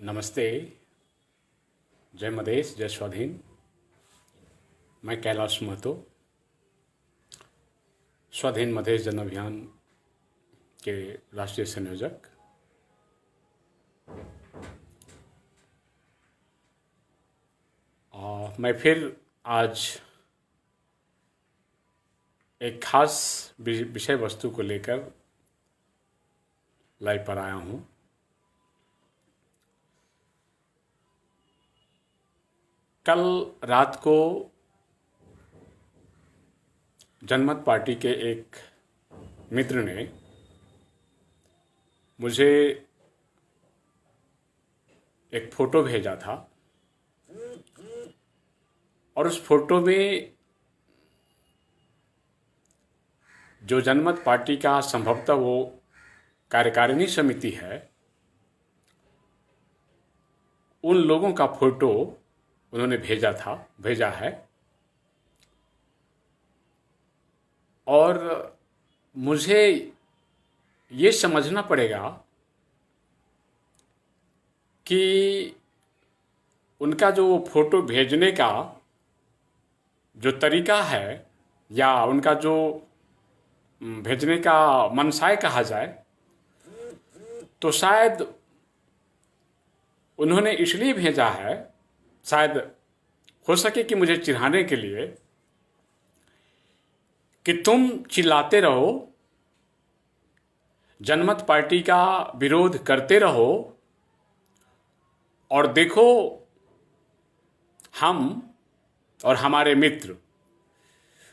नमस्ते, जय मदेश, जय स्वाधीन। मैं कैलाश महतो, स्वाधीन मधेश जन अभियान के राष्ट्रीय संयोजक। मैं फिर आज एक खास विषय वस्तु को लेकर लाइव पर आया हूँ। कल रात को जनमत पार्टी के एक मित्र ने मुझे एक फोटो भेजा था और उस फोटो में जो जनमत पार्टी का संभवतः वो कार्यकारिणी समिति है, उन लोगों का फोटो उन्होंने भेजा है। और मुझे ये समझना पड़ेगा कि उनका जो फोटो भेजने का जो तरीका है या उनका जो भेजने का मनसाय कहा जाए, तो शायद उन्होंने इसलिए भेजा है, शायद हो सके कि मुझे चिढ़ाने के लिए, कि तुम चिल्लाते रहो, जनमत पार्टी का विरोध करते रहो और देखो हम और हमारे मित्र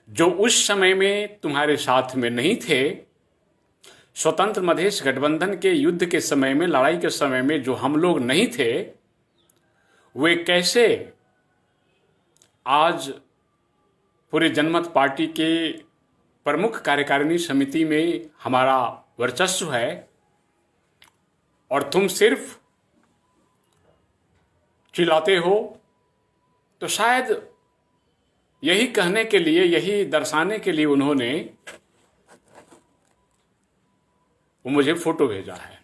जो उस समय में तुम्हारे साथ में नहीं थे, स्वतंत्र मधेश गठबंधन के युद्ध के समय में, लड़ाई के समय में जो हम लोग नहीं थे, वे कैसे आज पूरे जनमत पार्टी के प्रमुख कार्यकारिणी समिति में हमारा वर्चस्व है और तुम सिर्फ चिल्लाते हो। तो शायद यही कहने के लिए, यही दर्शाने के लिए उन्होंने वो मुझे फोटो भेजा है।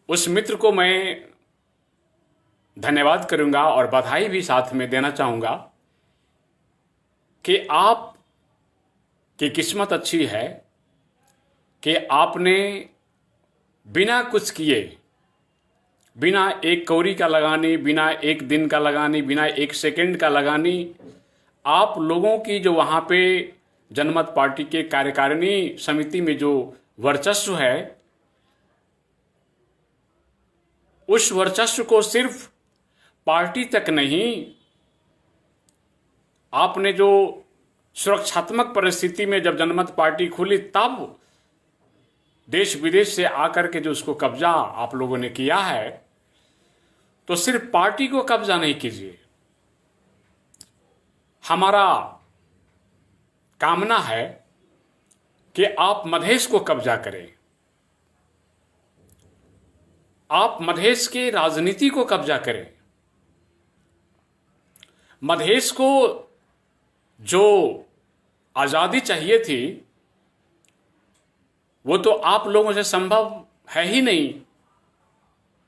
उस मित्र को मैं धन्यवाद करूंगा और बधाई भी साथ में देना चाहूंगा कि आप की किस्मत अच्छी है कि आपने बिना कुछ किए, बिना एक कौड़ी का लगानी, बिना एक दिन का लगानी, बिना एक सेकंड का लगानी, आप लोगों की जो वहाँ पे जनमत पार्टी के कार्यकारिणी समिति में जो वर्चस्व है, उस वर्चस्व को सिर्फ पार्टी तक नहीं, आपने जो सुरक्षात्मक परिस्थिति में जब जनमत पार्टी खुली तब देश विदेश से आकर के जो उसको कब्जा आप लोगों ने किया है, तो सिर्फ पार्टी को कब्जा नहीं कीजिए। हमारा कामना है कि आप मधेश को कब्जा करें, आप मधेश के राजनीति को कब्जा करें। मधेश को जो आज़ादी चाहिए थी वो तो आप लोगों से संभव है ही नहीं,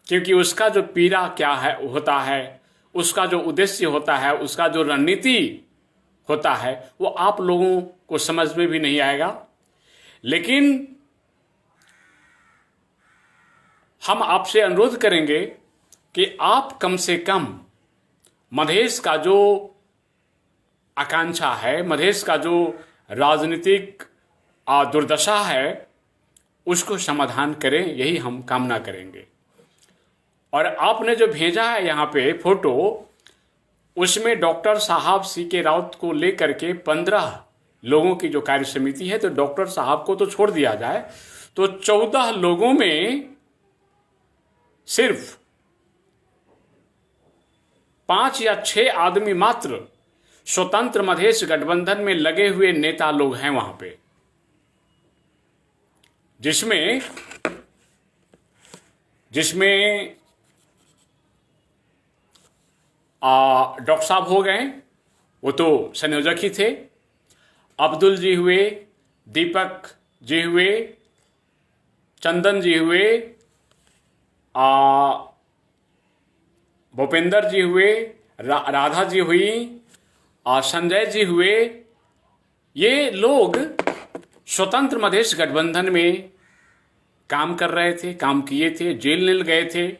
क्योंकि उसका जो पीड़ा क्या है होता है, उसका जो उद्देश्य होता है, उसका जो रणनीति होता है, वो आप लोगों को समझ में भी नहीं आएगा। लेकिन हम आपसे अनुरोध करेंगे कि आप कम से कम मधेश का जो आकांक्षा है, मधेश का जो राजनीतिक दुर्दशा है, उसको समाधान करें, यही हम कामना करेंगे। और आपने जो भेजा है यहाँ पे फोटो, उसमें डॉक्टर साहब सीके राउत को लेकर के 15 लोगों की जो कार्य समिति है, तो डॉक्टर साहब को तो छोड़ दिया जाए तो 14 लोगों में सिर्फ 5 या 6 आदमी मात्र स्वतंत्र मधेश गठबंधन में लगे हुए नेता लोग हैं वहां पे, जिसमें डॉक्टर साहब हो गए, वो तो संयोजक ही थे, अब्दुल जी हुए, दीपक जी हुए, चंदन जी हुए, भूपेंद्र जी हुए, राधा जी हुई, संजय जी हुए, ये लोग स्वतंत्र मधेश गठबंधन में काम कर रहे थे, काम किए थे, जेल मिल गए थे,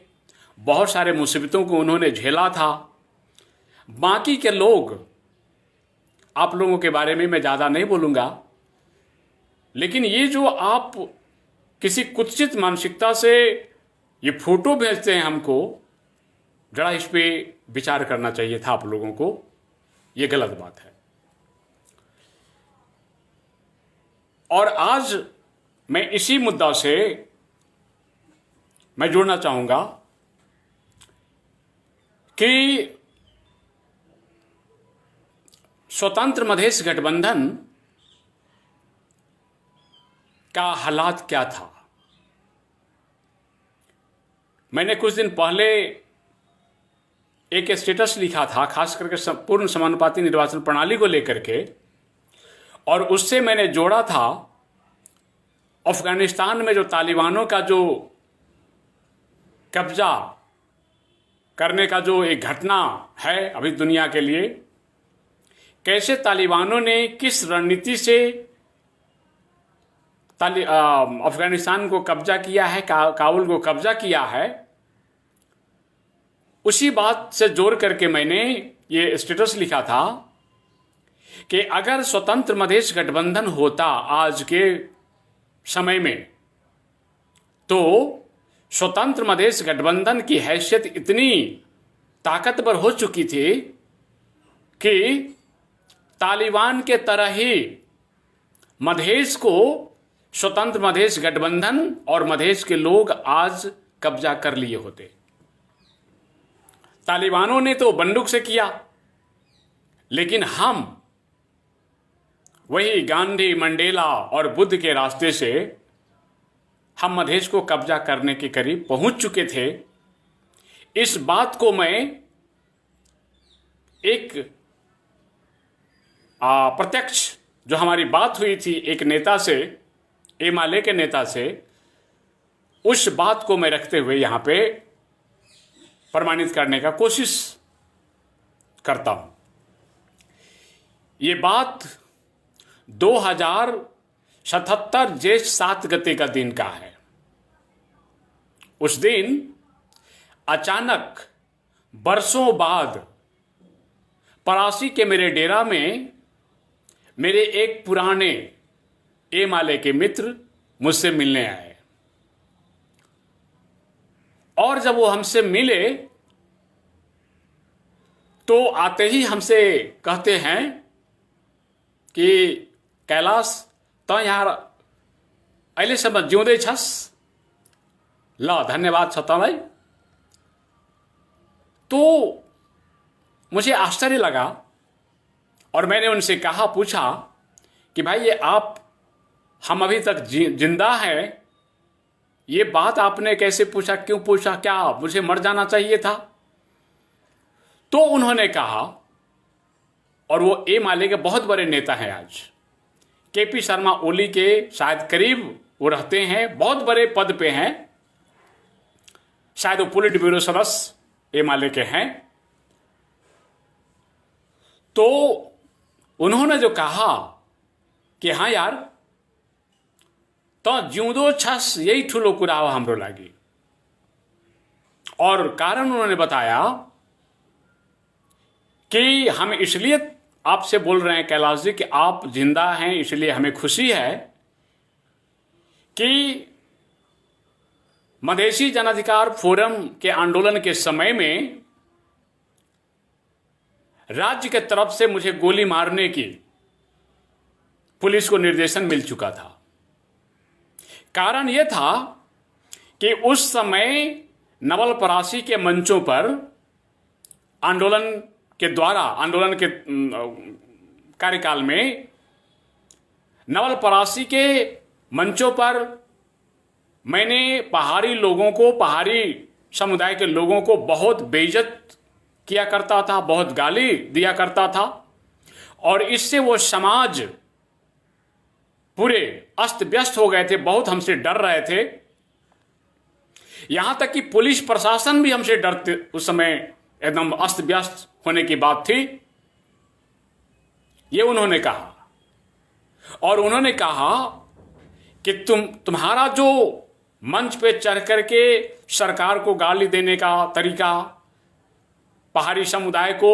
बहुत सारे मुसीबतों को उन्होंने झेला था। बाकी के लोग, आप लोगों के बारे में मैं ज़्यादा नहीं बोलूँगा, लेकिन ये जो आप किसी कुत्सित मानसिकता से ये फोटो भेजते हैं हमको, जरा इस पे विचार करना चाहिए था आप लोगों को। ये गलत बात है। और आज मैं इसी मुद्दा से मैं जुड़ना चाहूंगा कि स्वतंत्र मधेश गठबंधन का हालात क्या था। मैंने कुछ दिन पहले एक स्टेटस लिखा था, खास करके पूर्ण समानुपाती निर्वाचन प्रणाली को लेकर के, और उससे मैंने जोड़ा था अफगानिस्तान में जो तालिबानों का जो कब्जा करने का जो एक घटना है अभी दुनिया के लिए, कैसे तालिबानों ने किस रणनीति से अफगानिस्तान को कब्जा किया है, काबुल को कब्जा किया है, उसी बात से जोड़ करके मैंने ये स्टेटस लिखा था कि अगर स्वतंत्र मधेश गठबंधन होता आज के समय में, तो स्वतंत्र मधेश गठबंधन की हैसियत इतनी ताकतवर हो चुकी थी कि तालिबान के तरह ही मधेश को स्वतंत्र मधेश गठबंधन और मधेश के लोग आज कब्जा कर लिए होते। तालिबानों ने तो बंदूक से किया, लेकिन हम वही गांधी, मंडेला और बुद्ध के रास्ते से हम मधेश को कब्जा करने के करीब पहुंच चुके थे। इस बात को मैं एक प्रत्यक्ष जो हमारी बात हुई थी एक नेता से, एमाले के नेता से, उस बात को मैं रखते हुए यहां पे प्रमाणित करने का कोशिश करता हूं। ये बात 2077 ज्येष्ठ 7 गते का दिन का है। उस दिन अचानक बरसों बाद परासी के मेरे डेरा में मेरे एक पुराने एमाले के मित्र मुझसे मिलने आए, और जब वो हमसे मिले तो आते ही हमसे कहते हैं कि कैलाश तो यार अले सब जिउँदै छस्, ल धन्यवाद छ तँलाई। तो मुझे आश्चर्य लगा और मैंने उनसे कहा, पूछा कि भाई ये आप, हम अभी तक जिंदा हैं, ये बात आपने कैसे पूछा, क्यों पूछा, क्या मुझे मर जाना चाहिए था? तो उन्होंने कहा, और वो एमाले के बहुत बड़े नेता हैं आज, केपी शर्मा ओली के शायद करीब वो रहते हैं, बहुत बड़े पद पे हैं, शायद वो पोलिट ब्यूरो सदस्य एमाले के हैं। तो उन्होंने जो कहा कि हाँ यार तो जिउँदो छस्, यही ठुलो कुरा हो हाम्रो लागि। और कारण उन्होंने बताया कि हम इसलिए आपसे बोल रहे हैं कैलाश जी कि आप जिंदा हैं, इसलिए हमें खुशी है कि मधेसी जन अधिकार फोरम के आंदोलन के समय में राज्य के तरफ से मुझे गोली मारने की पुलिस को निर्देशन मिल चुका था। कारण यह था कि उस समय नवलपरासी के मंचों पर आंदोलन के द्वारा, आंदोलन के कार्यकाल में नवलपरासी के मंचों पर मैंने पहाड़ी लोगों को, पहाड़ी समुदाय के लोगों को बहुत बेइज्जत किया करता था, बहुत गाली दिया करता था, और इससे वो समाज पूरे अस्त व्यस्त हो गए थे, बहुत हमसे डर रहे थे। यहां तक कि पुलिस प्रशासन भी हमसे डरते, उस समय एकदम अस्त व्यस्त होने की बात थी। ये उन्होंने कहा, और उन्होंने कहा कि तुम्हारा जो मंच पे चढ़ करके सरकार को गाली देने का तरीका, पहाड़ी समुदाय को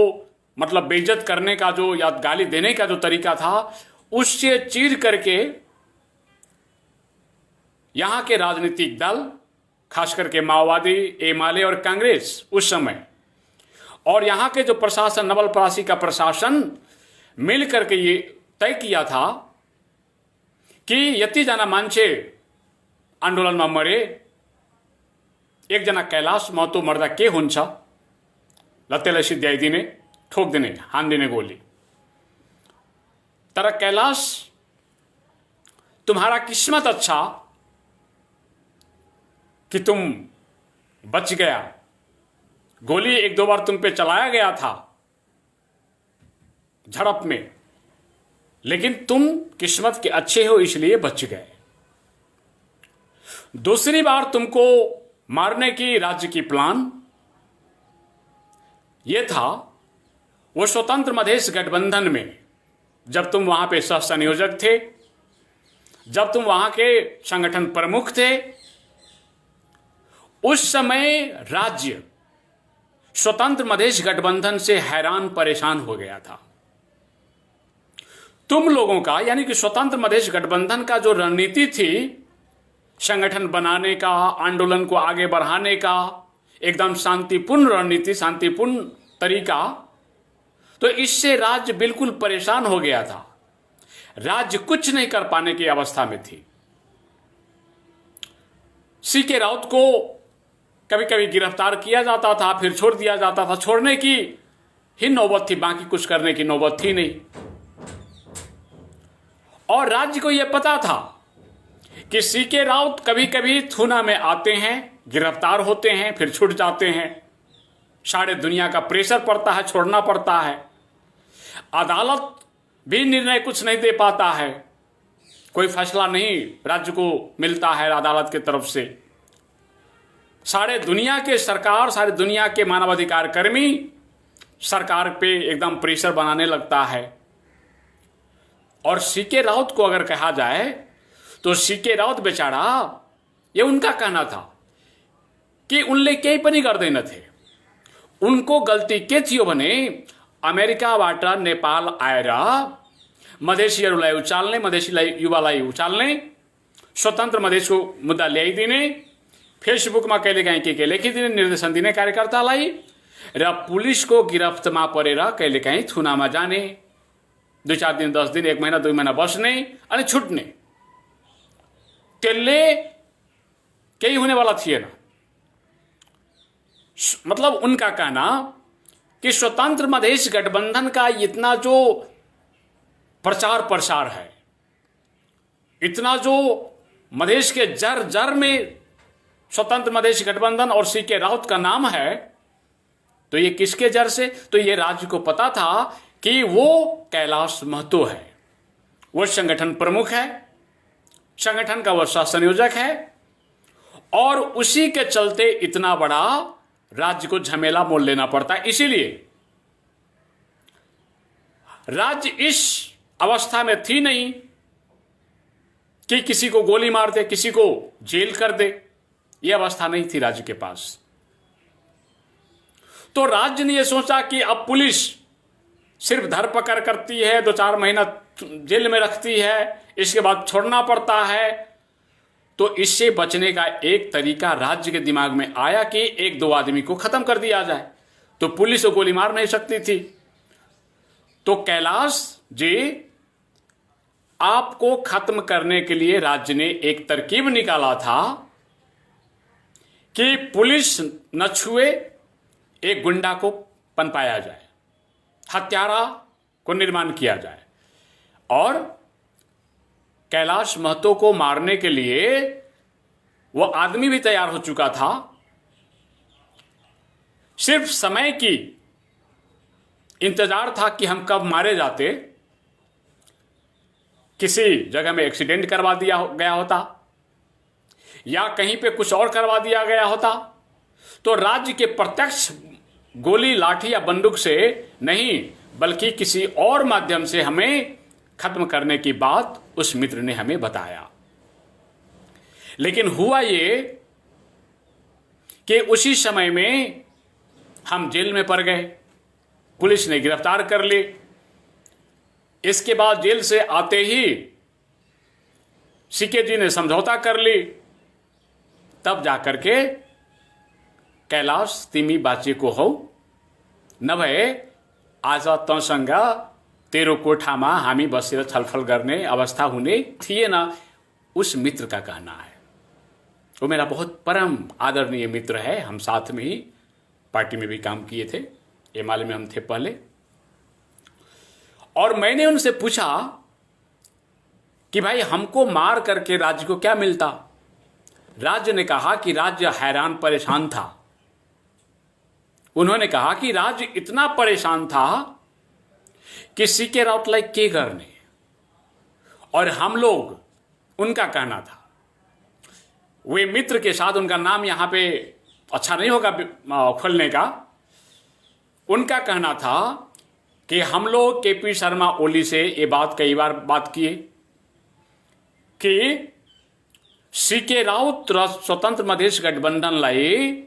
मतलब बेइज्जत करने का जो या गाली देने का जो तरीका था, उससे चीर करके यहां के राजनीतिक दल, खास करके माओवादी, एमआलए और कांग्रेस उस समय, और यहां के जो प्रशासन, नवलपरासी का प्रशासन मिल करके ये तय किया था कि यति जना मान्छे आन्दोलनमा मरे, एकजना कैलाश महतो मर्दा के हुन्छ, लत्तेलाई सिध्याइदिने, ठोकिदिने, हानिदिने गोली। तर कैलाश, तुम्हारा किस्मत अच्छा कि तुम बच गया। गोली एक दो बार तुम पे चलाया गया था झड़प में, लेकिन तुम किस्मत के अच्छे हो इसलिए बच गए। दूसरी बार तुमको मारने की राज्य की प्लान यह था, वो स्वतंत्र मधेश गठबंधन में जब तुम वहां पे सह संयोजक थे, जब तुम वहां के संगठन प्रमुख थे, उस समय राज्य स्वतंत्र मधेश गठबंधन से हैरान परेशान हो गया था। तुम लोगों का, यानी कि स्वतंत्र मधेश गठबंधन का जो रणनीति थी, संगठन बनाने का, आंदोलन को आगे बढ़ाने का, एकदम शांतिपूर्ण रणनीति, शांतिपूर्ण तरीका, तो इससे राज्य बिल्कुल परेशान हो गया था। राज्य कुछ नहीं कर पाने की अवस्था में थी। सीके राउत को कभी कभी गिरफ्तार किया जाता था, फिर छोड़ दिया जाता था। छोड़ने की ही नौबत थी, बाकी कुछ करने की नौबत थी नहीं। और राज्य को यह पता था कि सीके राउत कभी कभी थूना में आते हैं, गिरफ्तार होते हैं, फिर छूट जाते हैं। सारे दुनिया का प्रेशर पड़ता है, छोड़ना पड़ता है। अदालत भी निर्णय कुछ नहीं दे पाता है, कोई फैसला नहीं राज्य को मिलता है अदालत की तरफ से। सारे दुनिया के सरकार, सारे दुनिया के मानवाधिकार कर्मी सरकार पे एकदम प्रेशर बनाने लगता है। और सीके राउत को अगर कहा जाए तो सीके राउत बेचारा, ये उनका कहना था कि उनले केही पनि गर्दैनथे। उनको गल्ती के थियो भने अमेरिकाबाट नेपाल आएर मधेसीहरूलाई उचाल्ने, मधेसी युवालाई उचाल्ने, स्वतन्त्र मधेसको मुद्दा ल्याइदिने, फेसबुकमा कहिलेकाहीँ के लेखिदिने, निर्देशन दिने कार्यकर्तालाई, र पुलिसको गिरफ्तमा परेर कहिलेकाहीँ थुनामा जाने, 2-4 दिन, 10 दिन, 1 महिना, 2 महिना बस्ने अनि छुट्ने। त्यसले केही हुनेवाला थिएन। मतलब उनका कहना कि स्वतंत्र मधेश गठबंधन का इतना जो प्रचार प्रसार है, इतना जो मधेश के जर जर में स्वतंत्र मधेश गठबंधन और सीके राउत का नाम है, तो ये किसके जर से? तो ये राज्य को पता था कि वो कैलाश महतो है, वो संगठन प्रमुख है, संगठन का वह सह संयोजक है, और उसी के चलते इतना बड़ा राज्य को झमेला मोल लेना पड़ता है। इसीलिए राज्य इस अवस्था में थी नहीं कि किसी को गोली मार दे, किसी को जेल कर दे, यह अवस्था नहीं थी राज्य के पास। तो राज्य ने यह सोचा कि अब पुलिस सिर्फ धरपकड़ करती है, 2-4 महीना जेल में रखती है, इसके बाद छोड़ना पड़ता है, तो इससे बचने का एक तरीका राज्य के दिमाग में आया कि 1-2 आदमी को खत्म कर दिया जाए। तो पुलिस को गोली मार नहीं सकती थी। तो कैलाश जी, आपको खत्म करने के लिए राज्य ने एक तरकीब निकाला था कि पुलिस न छुए, एक गुंडा को पनपाया जाए, हत्यारा को निर्माण किया जाए। और कैलाश महतो को मारने के लिए वो आदमी भी तैयार हो चुका था। सिर्फ समय की इंतजार था कि हम कब मारे जाते। किसी जगह में एक्सीडेंट करवा दिया गया होता, या कहीं पे कुछ और करवा दिया गया होता तो राज्य के प्रत्यक्ष गोली, लाठी या बंदूक से नहीं बल्कि किसी और माध्यम से हमें खत्म करने की बात उस मित्र ने हमें बताया। लेकिन हुआ ये कि उसी समय में हम जेल में पड़ गए, पुलिस ने गिरफ्तार कर ली। इसके बाद जेल से आते ही सीके जी ने समझौता कर ली, तब जाकर के कैलाश तिमी बाँचेको हौ नभए आज तँसँग तेरो कोठामा हामी बसेर छलफल गर्ने अवस्था हुने थिएन, उस मित्र का कहना है। वो मेरा बहुत परम आदरणीय मित्र है, हम साथ में ही पार्टी में भी काम किए थे, एमआलए में हम थे पहले। और मैंने उनसे पूछा कि भाई हमको मार करके राज्य को क्या मिलता। राज्य ने कहा कि राज्य हैरान परेशान था। उन्होंने कहा कि राज्य इतना परेशान था कि सीके राउतलाई के गर्ने, और हम लोग, उनका कहना था, वे मित्र के साथ, उनका नाम यहां पे अच्छा नहीं होगा खोलने का, उनका कहना था कि हम लोग केपी शर्मा ओली से ये बात कई बार बात किए कि सीके राउत र स्वतन्त्र मधेस गठबन्धनलाई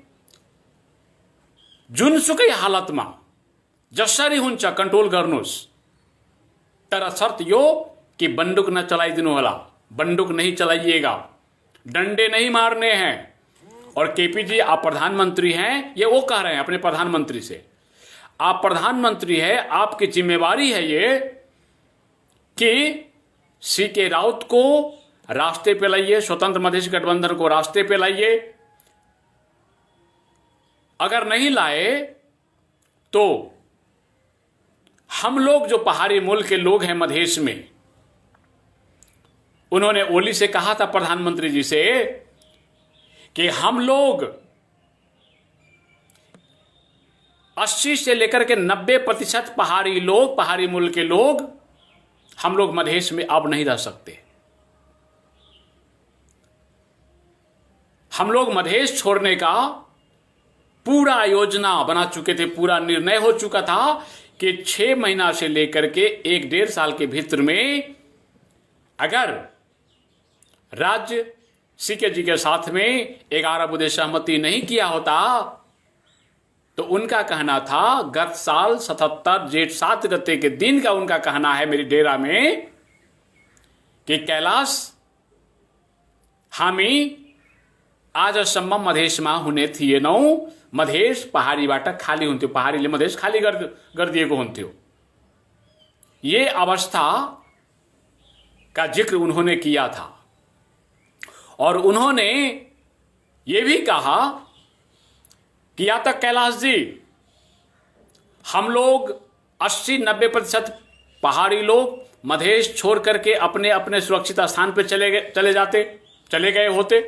जुनसुकै हालतमा जसरी हुन्छ कन्ट्रोल गर्नुस्, तर शर्त यो कि बंदूक न चलाइदिनु होला, बंदूक नहीं चलाइएगा, डंडे नहीं मारने हैं। और केपी जी आप प्रधानमंत्री हैं, ये वो कह रहे हैं अपने प्रधानमंत्री से, आप प्रधानमंत्री हैं, आपकी जिम्मेवारी है ये कि सीके राउत को रास्ते पे लाइए, स्वतंत्र मधेश गठबंधन को रास्ते पे लाइए। अगर नहीं लाए तो हम लोग जो पहाड़ी मूल के लोग हैं मधेश में, उन्होंने ओली से कहा था प्रधानमंत्री जी से कि हम लोग 80 से लेकर के 90% पहाड़ी लोग, पहाड़ी मूल के लोग, हम लोग मधेश में अब नहीं रह सकते। हम लोग मधेश छोड़ने का पूरा योजना बना चुके थे, पूरा निर्णय हो चुका था कि 6 महीना से लेकर के 1-1.5 साल के भीतर में अगर राज्य सीके जी के साथ में 11 बुधे सहमति नहीं किया होता तो उनका कहना था, गत साल 77 जेठ 7 गते के दिन का उनका कहना है मेरी डेरा में कि कैलाश हामी आजसम्म मधेसमा हुने थिएनौं, मधेस पहाडीबाट खाली हुन्थ्यो, पहाडीले मधेस खाली गरिदिएको हुन्थ्यो। ये अवस्था का जिक्र उन्होंने किया था और उन्होंने ये भी कहा कि या तक कैलाश जी हम लोग 80-90% पहाड़ी लोग मधेश छोड़ करके अपने अपने सुरक्षित स्थान पर चले गए होते,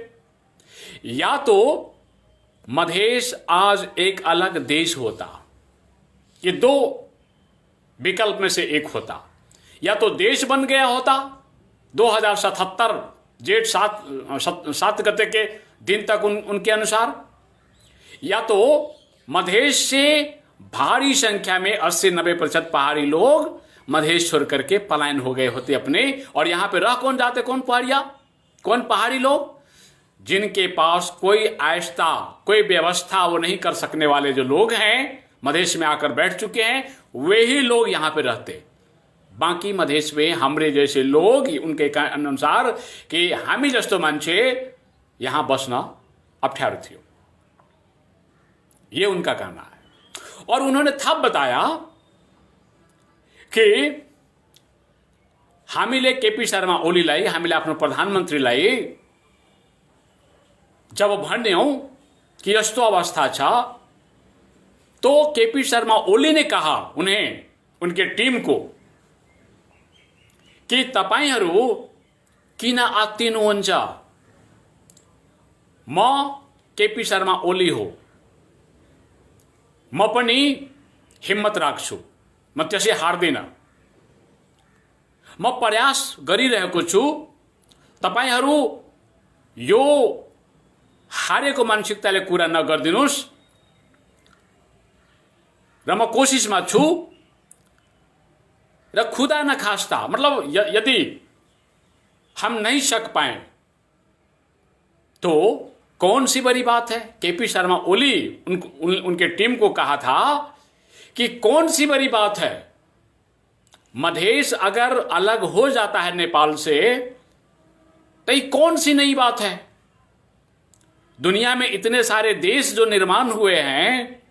या तो मधेश आज एक अलग देश होता, ये 2 विकल्प में से एक होता, या तो देश बन गया होता 2077 जेठ 7 गते के दिन तक उनके अनुसार, या तो मधेश से भारी संख्या में 80-90% पहाड़ी लोग मधेश छोड़ करके पलायन हो गए होते अपने, और यहां पे रह कौन जाते, कौन पहाड़ी लोग, जिनके पास कोई आयस्ता, कोई व्यवस्था वो नहीं कर सकने वाले जो लोग हैं, मधेश में आकर बैठ चुके हैं, वे ही लोग यहां पे रहते। बाकी मधेश में हमरे जैसे लोग, उनके अनुसार कि हामी जस्तो मान्छे यहां बस्न अप्ठ्यारो थियो, ये उनका कहना है। और उन्होंने थप बताया कि हामीले केपी शर्मा ओलीलाई, हामीले आफ्नो प्रधानमन्त्रीलाई जब भन्यौं कि यस्तो अवस्था छ तो केपी शर्मा ओली ने कहा उन्हें, उनके टीम को, कि तपाईहरु किन आत्तिनुहुन्छ, म केपी शर्मा ओली हो, म पनि हिम्मत राख्छु, म त्यसै हार्दिन, म प्रयास गरिरहेको छु, तपाईहरु यो हारेको मानसिकताले कुरा नगरिदिनुहोस् र म कोसिसमा छु र खुदा न खास्ता मतलब यदि हम नहीं सक पाए तो कौन सी बड़ी बात है। केपी शर्मा ओली उनके टीम को कहा था कि कौन सी बड़ी बात है, मधेश अगर अलग हो जाता है नेपाल से तो ये कौन सी नई बात है। दुनिया में इतने सारे देश जो निर्माण हुए हैं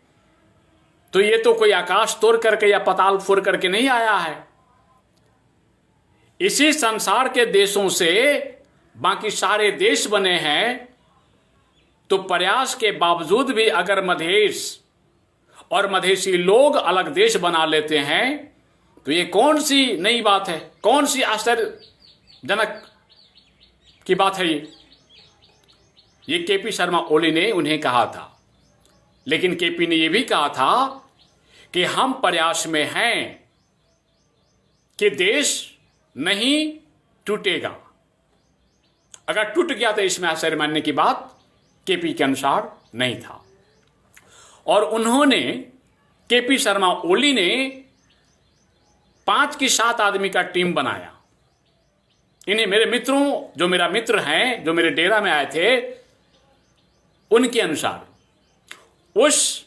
तो ये तो कोई आकाश तोड़ करके या पाताल फोड़ करके नहीं आया है। इसी संसार के देशों से बाकी सारे देश बने हैं, तो प्रयास के बावजूद भी अगर मधेश और मधेशी लोग अलग देश बना लेते हैं तो ये कौन सी नई बात है, कौन सी आश्चर्यजनक की बात है। ये केपी शर्मा ओली ने उन्हें कहा था। लेकिन केपी ने यह भी कहा था कि हम प्रयास में हैं कि देश नहीं टूटेगा। अगर टूट गया तो इसमें आश्चर्य मानने की बात केपी के अनुसार नहीं था। और उन्होंने, केपी शर्मा ओली ने 5 की 7 आदमी का टीम बनाया। इन्हें मेरे मित्रों, जो मेरा मित्र हैं, जो मेरे डेरा में आए थे, उनके अनुसार उस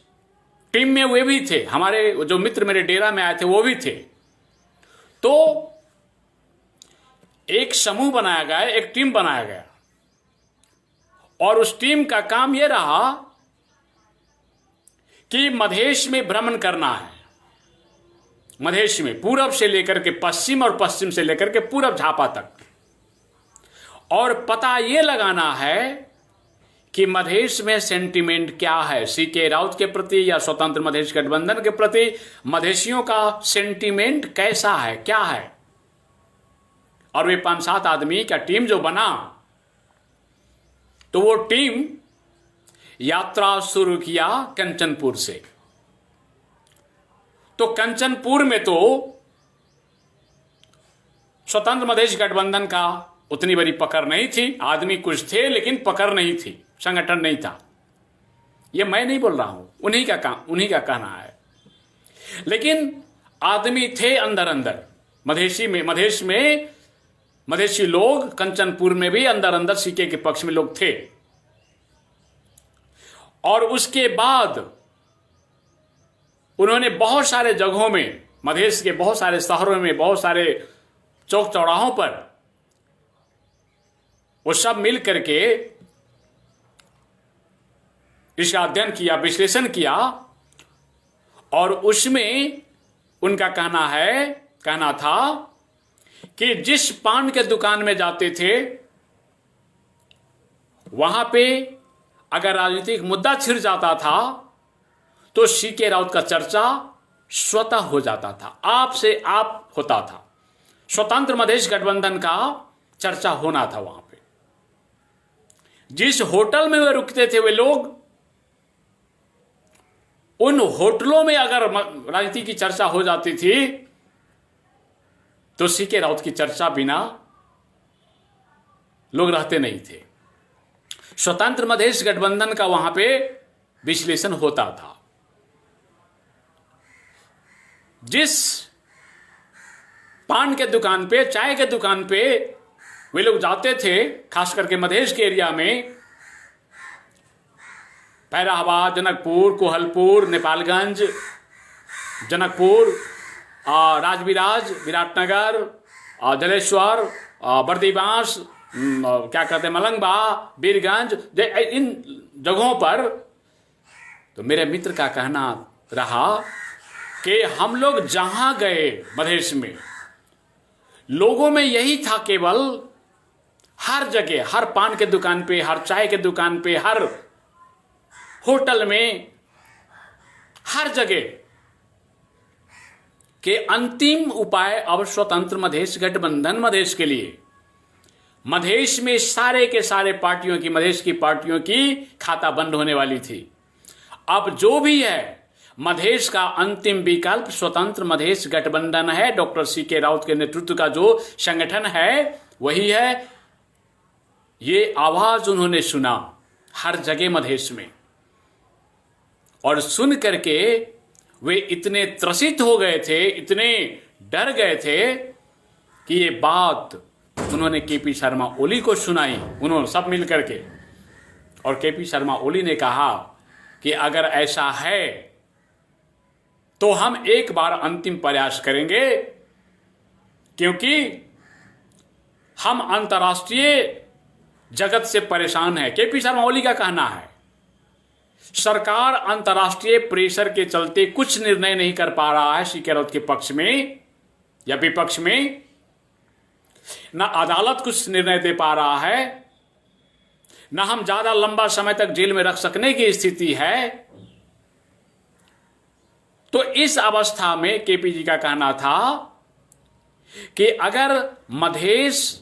टीम में वे भी थे, हमारे जो मित्र मेरे डेरा में आए थे वो भी थे। तो एक समूह बनाया गया, एक टीम बनाया गया और उस टीम का काम यह रहा कि मधेश में भ्रमण करना है। मधेश में पूरब से लेकर के पश्चिम और पश्चिम से लेकर के पूरब झापा तक, और पता यह लगाना है कि मधेश में सेंटिमेंट क्या है, सीके राउत के प्रति या स्वतंत्र मधेश गठबंधन के प्रति मधेशियों का सेंटिमेंट कैसा है, क्या है। और वे 5-7 आदमी का टीम जो बना, तो वो टीम यात्रा शुरू किया कंचनपुर से। तो कंचनपुर में तो स्वतंत्र मधेश गठबंधन का उतनी बड़ी पकड़ नहीं थी, आदमी कुछ थे लेकिन पकड़ नहीं थी, संगठन नहीं था। यह मैं नहीं बोल रहा हूं, उन्हीं का कहना है। लेकिन आदमी थे अंदर अंदर मधेश में मधेशी लोग, कंचनपुर में भी अंदर अंदर सीके के पक्ष में लोग थे। और उसके बाद उन्होंने बहुत सारे जगहों में, मधेश के बहुत सारे शहरों में, बहुत सारे चौक चौराहों पर वो सब मिल करके इसका अध्ययन किया, विश्लेषण किया। और उसमें उनका कहना था कि जिस पान के दुकान में जाते थे वहां पे अगर राजनीतिक मुद्दा छिड़ जाता था तो सीके राउत का चर्चा स्वतः हो जाता था, आप से आप होता था। स्वतंत्र मधेश गठबंधन का चर्चा होना था वहां पे। जिस होटल में वे रुकते थे वे लोग, उन होटलों में अगर राजनीति की चर्चा हो जाती थी तो सीके राउत की चर्चा बिना लोग रहते नहीं थे। स्वतंत्र मधेश गठबंधन का वहां पे विश्लेषण होता था। जिस पान के दुकान पे, चाय के दुकान पे वे लोग जाते थे, खास करके मधेश के एरिया में, पैराहवा, जनकपुर, कोहलपुर, नेपालगंज, जनकपुर, राजविराज, विराटनगर, जलेश्वर, बर्दीबांस, क्या कहते हैं, मलंगबा, बीरगंज, इन जगहों पर तो मेरे मित्र का कहना रहा कि हम लोग जहां गए मधेश में, लोगों में यही था केवल, हर जगह, हर पान के दुकान पे, हर चाय के दुकान पे, हर होटल में, हर जगह के अंतिम उपाय अब स्वतंत्र मधेश गठबंधन मधेश के लिए। मधेश में सारे के सारे पार्टियों की, मधेश की पार्टियों की खाता बंद होने वाली थी। अब जो भी है, मधेश का अंतिम विकल्प स्वतंत्र मधेश गठबंधन है। डॉक्टर सीके राउत के नेतृत्व का जो संगठन है वही है। ये आवाज उन्होंने सुना हर जगह मधेश में। और सुन करके वे इतने त्रसित हो गए थे, इतने डर गए थे कि ये बात उन्होंने केपी शर्मा ओली को सुनाई, उन्होंने सब मिल करके। और केपी शर्मा ओली ने कहा कि अगर ऐसा है तो हम एक बार अंतिम प्रयास करेंगे, क्योंकि हम अंतर्राष्ट्रीय जगत से परेशान हैं। केपी शर्मा ओली का कहना है सरकार अंतर्राष्ट्रीय प्रेशर के चलते कुछ निर्णय नहीं कर पा रहा है सीके राउत के पक्ष में या विपक्ष में, ना अदालत कुछ निर्णय दे पा रहा है, ना हम ज्यादा लंबा समय तक जेल में रख सकने की स्थिति है। तो इस अवस्था में केपी जी का कहना था कि अगर मधेश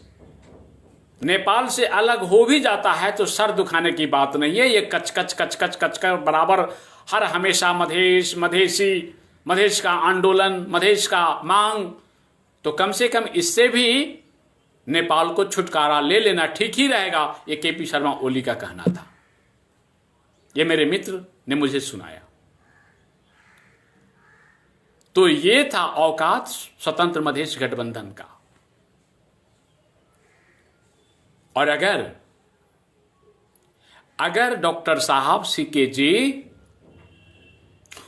नेपाल से अलग हो भी जाता है तो सर दुखाने की बात नहीं है। ये कच कच कच कच कच कर बराबर हर हमेशा मधेश, मधेसी, मधेश का आंदोलन, मधेश का मांग, तो कम से कम इससे भी नेपाल को छुटकारा ले लेना ठीक ही रहेगा। ये केपी शर्मा ओली का कहना था। ये मेरे मित्र ने मुझे सुनाया। तो ये था औकात स्वतंत्र मधेश गठबंधन का। और अगर डॉक्टर साहब सीके जी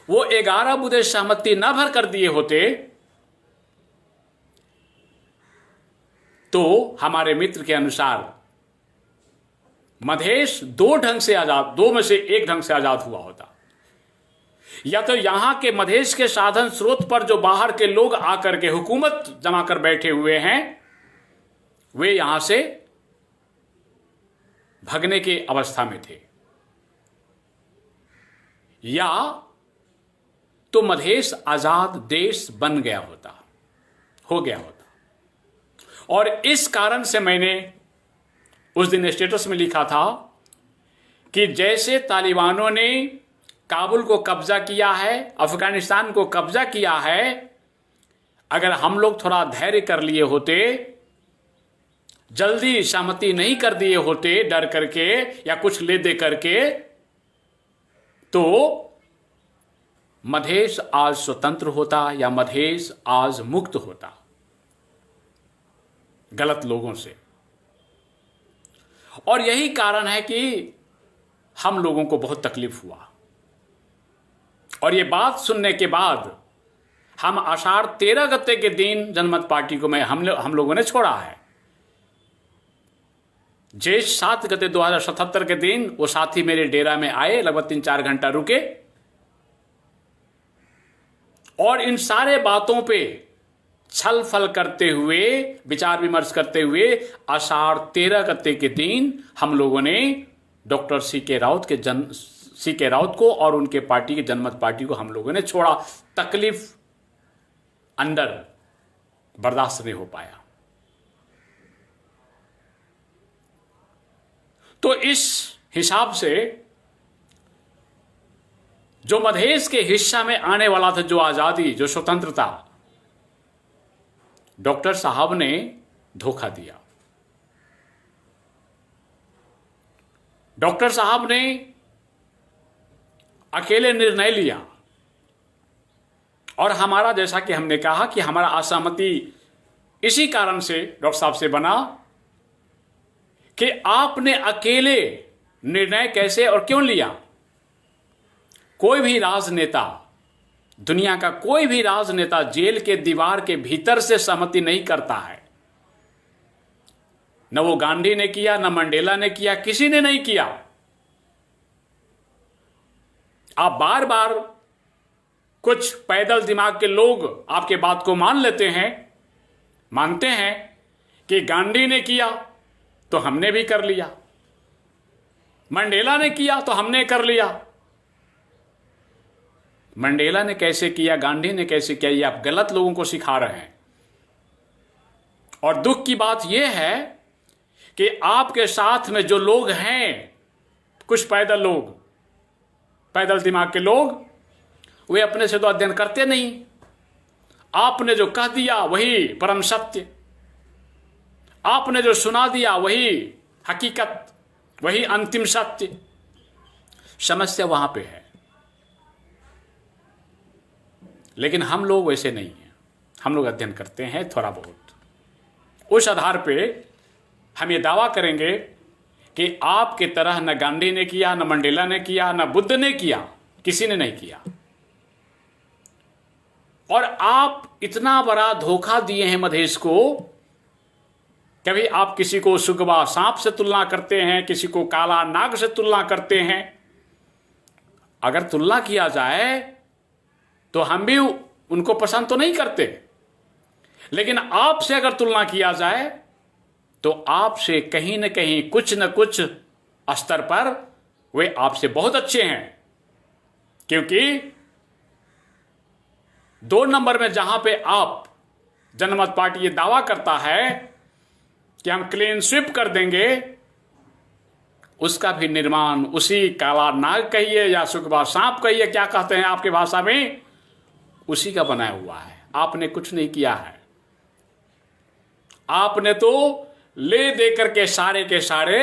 वो 11 बुधे सहमति न भर कर दिए होते तो हमारे मित्र के अनुसार मधेश दो में से एक ढंग से आजाद हुआ होता। या तो यहां के मधेश के साधन स्रोत पर जो बाहर के लोग आकर के हुकूमत जमा कर बैठे हुए हैं वे यहां से भगने की अवस्था में थे, या तो मधेश आजाद देश बन गया होता, हो गया होता। और इस कारण से मैंने उस दिन स्टेटस में लिखा था कि जैसे तालिबानों ने काबुल को कब्जा किया है, अफगानिस्तान को कब्जा किया है, अगर हम लोग थोड़ा धैर्य कर लिए होते, जल्दी सहमति नहीं कर दिए होते डर करके या कुछ ले दे करके, तो मधेश आज स्वतंत्र होता या मधेश आज मुक्त होता गलत लोगों से। और यही कारण है कि हम लोगों को बहुत तकलीफ हुआ। और ये बात सुनने के बाद हम आषाढ़ 13 गते के दिन जनमत पार्टी को हम लोगों ने छोड़ा है। ज्येष्ठ 7 गते 2077 के दिन वो साथी मेरे डेरा में आए, लगभग 3-4 घंटा रुके और इन सारे बातों पे छल फल करते हुए, विचार विमर्श करते हुए आषाढ़ 13 गते के दिन हम लोगों ने डॉक्टर सीके राउत को और उनके पार्टी के जनमत पार्टी को हम लोगों ने छोड़ा। तकलीफ अंदर बर्दाश्त नहीं हो पाया। तो इस हिसाब से जो मधेश के हिस्सा में आने वाला था, जो आजादी, जो स्वतंत्रता, डॉक्टर साहब ने धोखा दिया। डॉक्टर साहब ने अकेले निर्णय लिया और हमारा, जैसा कि हमने कहा कि हमारा असहमति इसी कारण से डॉक्टर साहब से बना कि आपने अकेले निर्णय कैसे और क्यों लिया। कोई भी राजनेता, दुनिया का कोई भी राजनेता जेल के दीवार के भीतर से सहमति नहीं करता है। न वो गांधी ने किया, न मंडेला ने किया, किसी ने नहीं किया। आप बार बार कुछ पैदल दिमाग के लोग आपके बात को मान लेते हैं, मानते हैं कि गांधी ने किया तो हमने भी कर लिया, मंडेला ने किया तो हमने कर लिया। मंडेला ने कैसे किया, गांधी ने कैसे किया, ये आप गलत लोगों को सिखा रहे हैं। और दुख की बात यह है कि आपके साथ में जो लोग हैं, कुछ पैदल लोग, पैदल दिमाग के लोग, वे अपने से तो अध्ययन करते नहीं। आपने जो कह दिया वही परम सत्य, आपने जो सुना दिया वही हकीकत, वही अंतिम सत्य। समस्या वहां पे है। लेकिन हम लोग वैसे नहीं हैं। हम लोग अध्ययन करते हैं थोड़ा बहुत, उस आधार पे हम ये दावा करेंगे कि आपके तरह न गांधी ने किया, न मंडेला ने किया, न बुद्ध ने किया, किसी ने नहीं किया। और आप इतना बड़ा धोखा दिए हैं मधेश को। कभी आप किसी को सुगवा सांप से तुलना करते हैं, किसी को काला नाग से तुलना करते हैं। अगर तुलना किया जाए तो हम भी उनको पसंद तो नहीं करते, लेकिन आपसे अगर तुलना किया जाए तो आपसे कहीं न कहीं कुछ न कुछ स्तर पर वे आपसे बहुत अच्छे हैं। क्योंकि 2 नंबर में जहां पे आप जनमत पार्टी ये दावा करता है कि हम क्लीन स्वीप कर देंगे, उसका भी निर्माण उसी काला नाग कहिए या सुगवा सांप कहिए, क्या कहते हैं आपकी भाषा में, उसी का बनाया हुआ है। आपने कुछ नहीं किया है। आपने तो ले दे करके सारे के सारे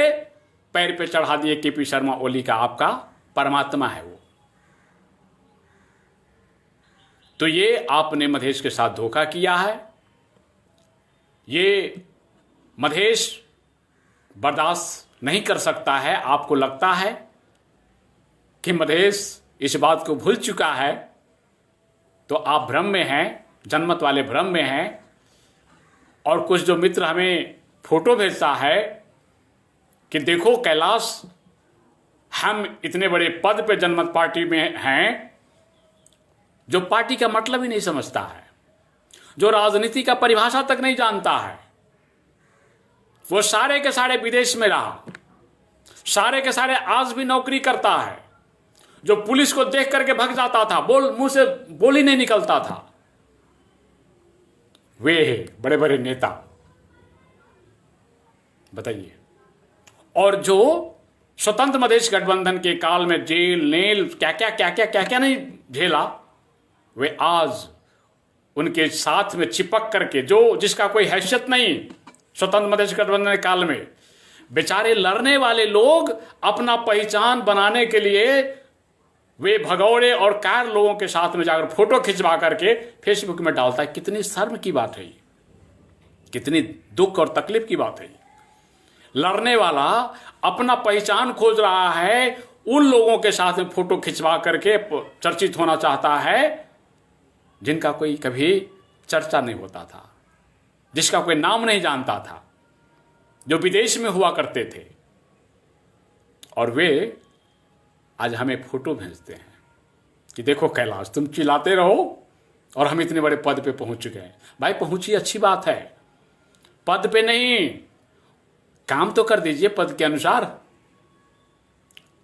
पैर पे चढ़ा दिए। केपी शर्मा ओली का आपका परमात्मा है वो। तो ये आपने मधेश के साथ धोखा किया है। ये मधेश बर्दाश्त नहीं कर सकता है। आपको लगता है कि मधेश इस बात को भूल चुका है, तो आप भ्रम में हैं, जनमत वाले भ्रम में हैं। और कुछ जो मित्र हमें फोटो भेजता है कि देखो कैलाश, हम इतने बड़े पद पे जनमत पार्टी में हैं, जो पार्टी का मतलब ही नहीं समझता है, जो राजनीति का परिभाषा तक नहीं जानता है। वो सारे के सारे विदेश में रहा, सारे के सारे आज भी नौकरी करता है, जो पुलिस को देख करके भग जाता था, मुंह से बोल ही नहीं निकलता था। वे बड़े बड़े नेता, बताइए। और जो स्वतंत्र मधेश गठबंधन के काल में जेल नेल क्या क्या नहीं झेला, वे आज उनके साथ में चिपक करके, जो जिसका कोई हैसियत नहीं स्वतंत्र मधेश गठबंधन के काल में, बेचारे लड़ने वाले लोग अपना पहचान बनाने के लिए वे भगौड़े और कार लोगों के साथ में जाकर फोटो खिंचवा करके फेसबुक में डालता है। कितनी शर्म की बात है ये, कितनी दुख और तकलीफ की बात है ये। लड़ने वाला अपना पहचान खोज रहा है, उन लोगों के साथ में फोटो खिंचवा करके चर्चित होना चाहता है जिनका कोई कभी चर्चा नहीं होता था, जिसका कोई नाम नहीं जानता था, जो विदेश में हुआ करते थे। और वे आज हमें फोटो भेजते हैं कि देखो कैलाश, तुम चिल्लाते रहो और हम इतने बड़े पद पे पहुंच चुके हैं। भाई पहुंची, अच्छी बात है, पद पे नहीं, काम तो कर दीजिए पद के अनुसार।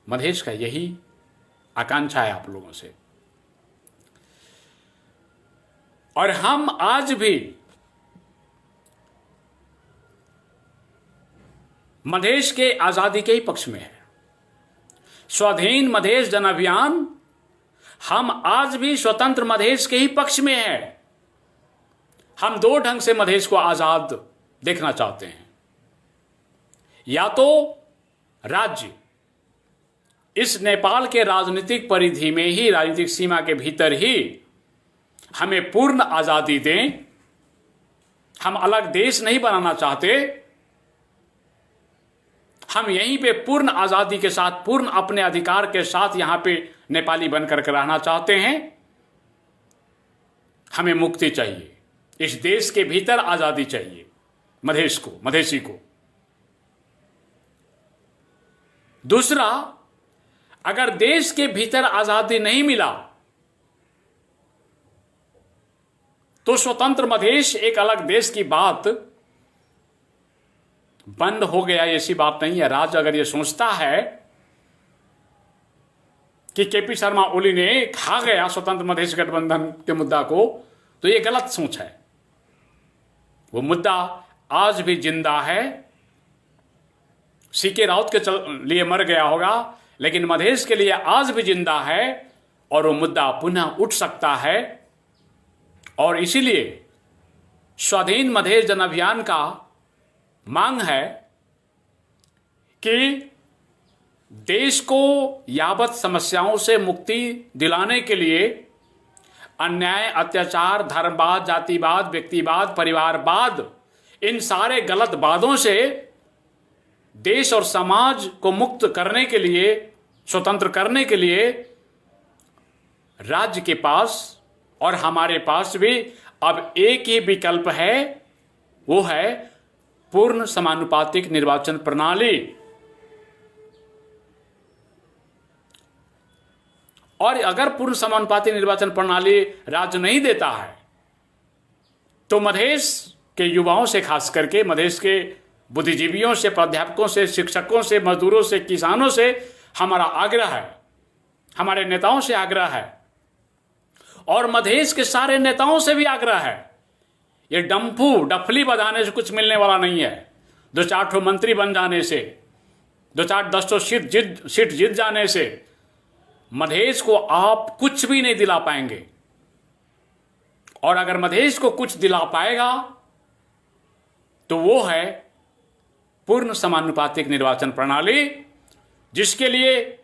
मधेश का यही आकांक्षा है आप लोगों से। और हम आज भी मधेश के आजादी के ही पक्ष में है। स्वाधीन मधेश जन अभियान, हम आज भी स्वतंत्र मधेश के ही पक्ष में है। हम 2 ढंग से मधेश को आजाद देखना चाहते हैं। या तो राज्य इस नेपाल के राजनीतिक परिधि में ही, राजनीतिक सीमा के भीतर ही हमें पूर्ण आजादी दें। हम अलग देश नहीं बनाना चाहते, हम यहीं पे पूर्ण आजादी के साथ, पूर्ण अपने अधिकार के साथ यहां पे नेपाली बनकर के रहना चाहते हैं। हमें मुक्ति चाहिए, इस देश के भीतर आजादी चाहिए मधेश को, मधेसी को। दूसरा, अगर देश के भीतर आजादी नहीं मिला तो स्वतंत्र मधेश एक अलग देश की बात बंद हो गया, ऐसी बात नहीं है। राज्य अगर ये सोचता है कि केपी शर्मा ओली ने खा गया स्वतंत्र मधेश गठबंधन के मुद्दा को, तो ये गलत सोच है। वो मुद्दा आज भी जिंदा है। सीके राउत के लिए मर गया होगा, लेकिन मधेश के लिए आज भी जिंदा है और वो मुद्दा पुनः उठ सकता है। और इसीलिए स्वाधीन मधेश जन अभियान का मांग है कि देश को यावत समस्याओं से मुक्ति दिलाने के लिए अन्याय, अत्याचार, धर्मवाद, जातिवाद, व्यक्तिवाद, परिवारवाद, इन सारे गलत वादों से देश और समाज को मुक्त करने के लिए, स्वतंत्र करने के लिए राज्य के पास और हमारे पास भी अब एक ही विकल्प है, वो है पूर्ण समानुपातिक निर्वाचन प्रणाली। और अगर पूर्ण समानुपातिक निर्वाचन प्रणाली राज्य नहीं देता है तो मधेश के युवाओं से, खास करके मधेश के बुद्धिजीवियों से, प्राध्यापकों से, शिक्षकों से, मजदूरों से, किसानों से हमारा आग्रह है, हमारे नेताओं से आग्रह है और मधेश के सारे नेताओं से भी आग्रह है। ये डफली बजाने से कुछ मिलने वाला नहीं है। 2-4 ठो मंत्री बन जाने से, 2-4-10 ठो सीट जीत जाने से मधेश को आप कुछ भी नहीं दिला पाएंगे। और अगर मधेश को कुछ दिला पाएगा तो वो है पूर्ण समानुपातिक निर्वाचन प्रणाली, जिसके लिए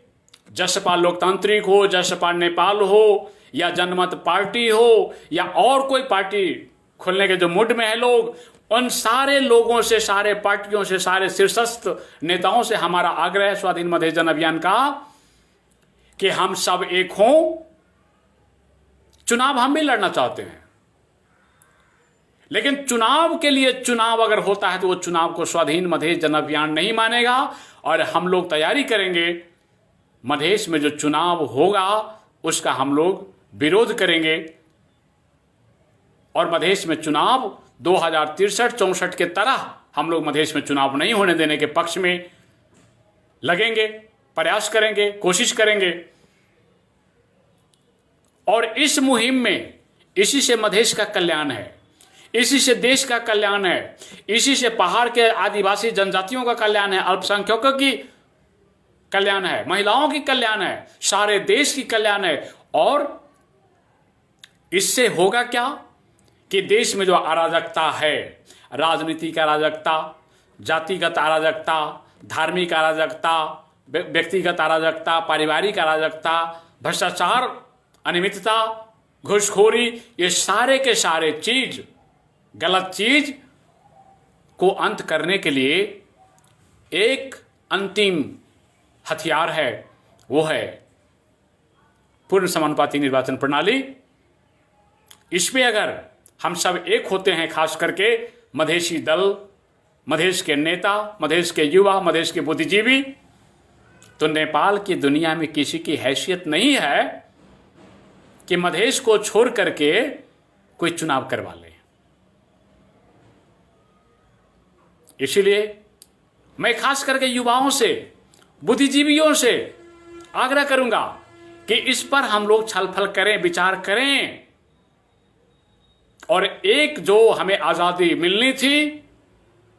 जसपा लोकतांत्रिक हो, जसपा नेपाल हो, या जनमत पार्टी हो, या और कोई पार्टी खोलने के जो मूड में है लोग, उन सारे लोगों से, सारे पार्टियों से, सारे शीर्षस्थ नेताओं से हमारा आग्रह है स्वाधीन मधेश जन अभियान का कि हम सब एक हों। चुनाव हम भी लड़ना चाहते हैं, लेकिन चुनाव के लिए, चुनाव अगर होता है तो वो चुनाव को स्वाधीन मधेश जन अभियान नहीं मानेगा और हम लोग तैयारी करेंगे। मधेश में जो चुनाव होगा उसका हम लोग विरोध करेंगे और मधेश में चुनाव 2063-64 के तरह हम लोग मधेश में चुनाव नहीं होने देने के पक्ष में लगेंगे, प्रयास करेंगे, कोशिश करेंगे। और इस मुहिम में इसी से मधेश का कल्याण है, इसी से देश का कल्याण है, इसी से पहाड़ के आदिवासी जनजातियों का कल्याण है, अल्पसंख्यकों की कल्याण है, महिलाओं की कल्याण है, सारे देश की कल्याण है। और इससे होगा क्या कि देश में जो अराजकता है, राजनीति का अराजकता, जातिगत अराजकता, धार्मिक अराजकता, व्यक्तिगत अराजकता, पारिवारिक अराजकता, भ्रष्टाचार, अनियमितता, घूसखोरी, ये सारे के सारे चीज, गलत चीज को अंत करने के लिए एक अंतिम हथियार है, वो है पूर्ण समानुपातिक निर्वाचन प्रणाली। इसमें अगर हम सब एक होते हैं, खास करके मधेशी दल, मधेश के नेता, मधेश के युवा, मधेश के बुद्धिजीवी, तो नेपाल की दुनिया में किसी की हैसियत नहीं है कि मधेश को छोड़ करके कोई चुनाव करवा ले। इसीलिए मैं खास करके युवाओं से, बुद्धिजीवियों से आग्रह करूंगा कि इस पर हम लोग छलफल करें, विचार करें और एक जो हमें आज़ादी मिलनी थी,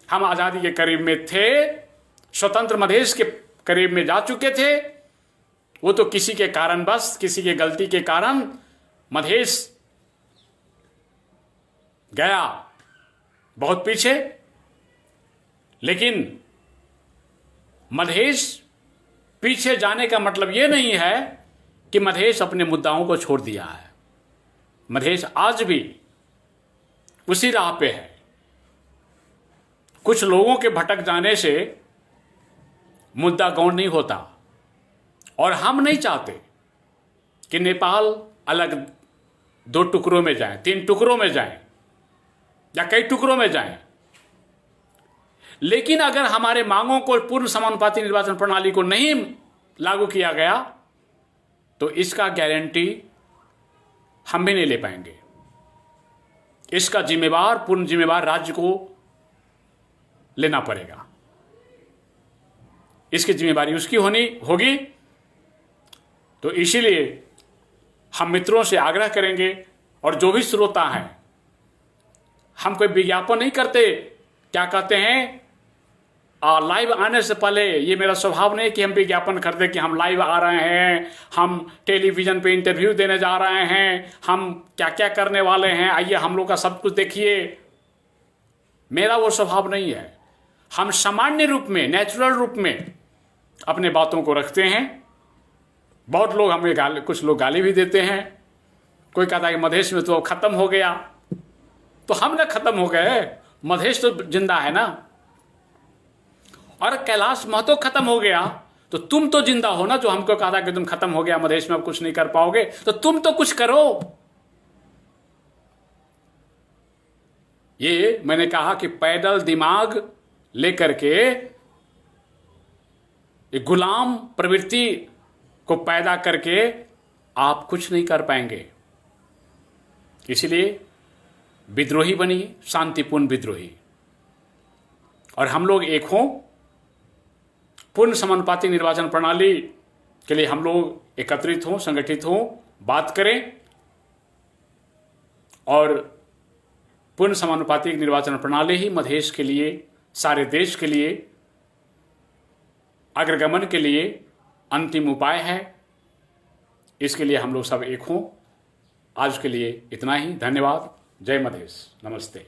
हम आज़ादी के करीब में थे, स्वतंत्र मधेश के करीब में जा चुके थे, वो तो किसी के कारण, बस किसी के गलती के कारण मधेश गया बहुत पीछे। लेकिन मधेश पीछे जाने का मतलब ये नहीं है कि मधेश अपने मुद्दाओं को छोड़ दिया है। मधेश आज भी उसी राह पे है। कुछ लोगों के भटक जाने से मुद्दा गौण नहीं होता और हम नहीं चाहते कि नेपाल अलग 2 टुकड़ों में जाए, 3 टुकड़ों में जाए या कई टुकड़ों में जाए। लेकिन अगर हमारे मांगों को, पूर्ण समानुपातिक निर्वाचन प्रणाली को नहीं लागू किया गया तो इसका गारंटी हम भी नहीं ले पाएंगे। इसका जिम्मेवार, पूर्ण जिम्मेवार राज्य को लेना पड़ेगा। इसकी जिम्मेवारी उसकी होगी। तो इसीलिए हम मित्रों से आग्रह करेंगे और जो भी श्रोता हैं, हम कोई विज्ञापन नहीं करते। क्या कहते हैं, लाइव आने से पहले, ये मेरा स्वभाव नहीं कि हम विज्ञापन करते कि हम लाइव आ रहे हैं, हम टेलीविजन पे इंटरव्यू देने जा रहे हैं, हम क्या क्या करने वाले हैं, आइए हम लोग का सब कुछ देखिए। मेरा वो स्वभाव नहीं है। हम सामान्य रूप में, नेचुरल रूप में अपने बातों को रखते हैं। बहुत लोग हमें कुछ लोग गाली भी देते हैं। कोई कहता है कि मधेश में तो खत्म हो गया, तो हम ना खत्म हो गए, मधेश तो जिंदा है ना। और कैलाश महतो खत्म हो गया तो तुम तो जिंदा हो ना, जो हमको कहा था कि तुम खत्म हो गया मधेश में, अब कुछ नहीं कर पाओगे, तो तुम तो कुछ करो। ये मैंने कहा कि पैदल दिमाग लेकर के ये गुलाम प्रवृत्ति को पैदा करके आप कुछ नहीं कर पाएंगे। इसलिए विद्रोही बनिए, शांतिपूर्ण विद्रोही। और हम लोग एक हों, पूर्ण समानुपातिक निर्वाचन प्रणाली के लिए हम लोग एकत्रित हों, संगठित हों, बात करें और पूर्ण समानुपातिक निर्वाचन प्रणाली ही मधेश के लिए, सारे देश के लिए, अग्रगमन के लिए अंतिम उपाय है। इसके लिए हम लोग सब एक हों। आज के लिए इतना ही। धन्यवाद। जय मधेश। नमस्ते।